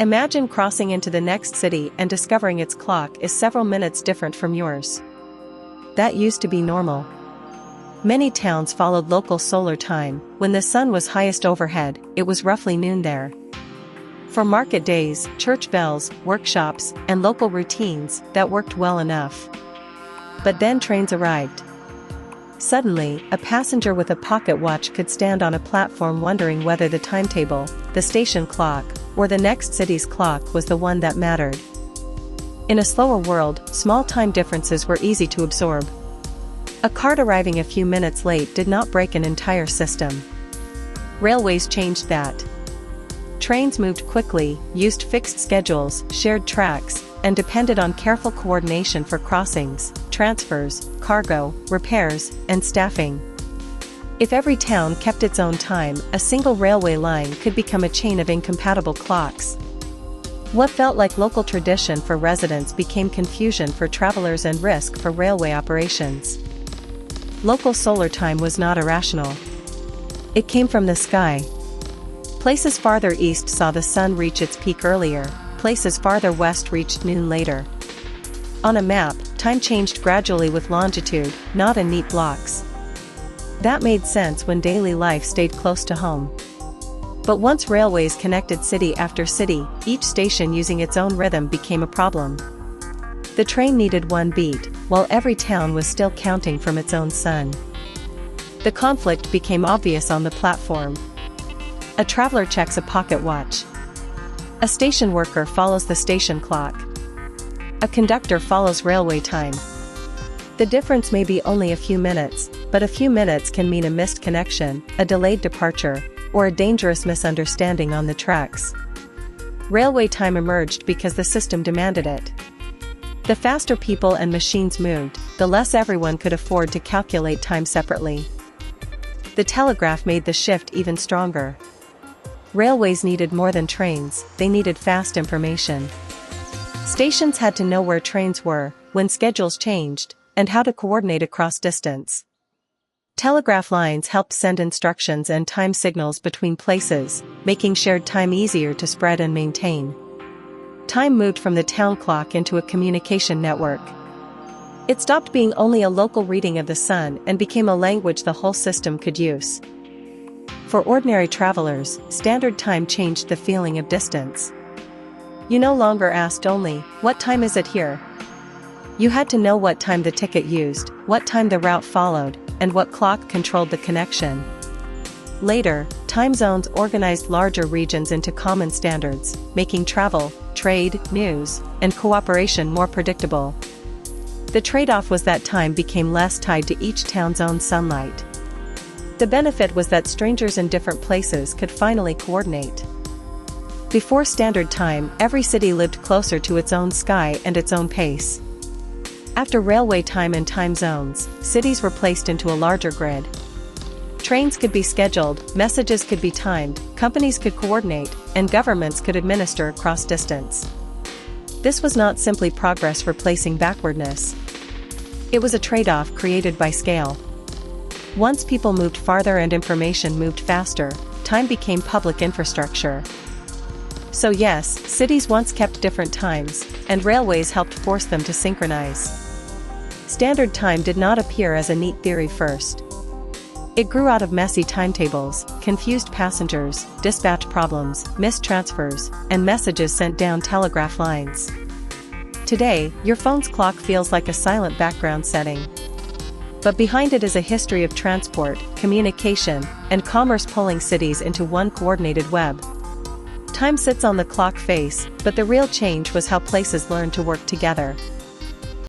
Imagine crossing into the next city and discovering its clock is several minutes different from yours. That used to be normal. Many towns followed local solar time. When the sun was highest overhead, it was roughly noon there. For market days, church bells, workshops, and local routines, that worked well enough. But then trains arrived. Suddenly, a passenger with a pocket watch could stand on a platform wondering whether the timetable, the station clock, or the next city's clock was the one that mattered. In a slower world, small time differences were easy to absorb. A cart arriving a few minutes late did not break an entire system. Railways changed that. Trains moved quickly, used fixed schedules, shared tracks, and depended on careful coordination for crossings, transfers, cargo, repairs, and staffing. If every town kept its own time, a single railway line could become a chain of incompatible clocks. What felt like local tradition for residents became confusion for travelers and risk for railway operations. Local solar time was not irrational. It came from the sky. Places farther east saw the sun reach its peak earlier, places farther west reached noon later. On a map, time changed gradually with longitude, not in neat blocks. That made sense when daily life stayed close to home. But once railways connected city after city, each station using its own rhythm became a problem. The train needed one beat, while every town was still counting from its own sun. The conflict became obvious on the platform. A traveler checks a pocket watch. A station worker follows the station clock. A conductor follows railway time. The difference may be only a few minutes, but a few minutes can mean a missed connection, a delayed departure, or a dangerous misunderstanding on the tracks. Railway time emerged because the system demanded it. The faster people and machines moved, the less everyone could afford to calculate time separately. The telegraph made the shift even stronger. Railways needed more than trains, they needed fast information. Stations had to know where trains were, when schedules changed, and how to coordinate across distance. Telegraph lines helped send instructions and time signals between places, making shared time easier to spread and maintain. Time moved from the town clock into a communication network. It stopped being only a local reading of the sun and became a language the whole system could use. For ordinary travelers, standard time changed the feeling of distance. You no longer asked only, "What time is it here?" You had to know what time the ticket used, what time the route followed, and what clock controlled the connection. Later, time zones organized larger regions into common standards, making travel, trade, news, and cooperation more predictable. The trade-off was that time became less tied to each town's own sunlight. The benefit was that strangers in different places could finally coordinate. Before standard time, every city lived closer to its own sky and its own pace. After railway time and time zones, cities were placed into a larger grid. Trains could be scheduled, messages could be timed, companies could coordinate, and governments could administer across distance. This was not simply progress replacing backwardness. It was a trade-off created by scale. Once people moved farther and information moved faster, time became public infrastructure. So yes, cities once kept different times, and railways helped force them to synchronize. Standard time did not appear as a neat theory first. It grew out of messy timetables, confused passengers, dispatch problems, missed transfers, and messages sent down telegraph lines. Today, your phone's clock feels like a silent background setting. But behind it is a history of transport, communication, and commerce pulling cities into one coordinated web. Time sits on the clock face, but the real change was how places learned to work together.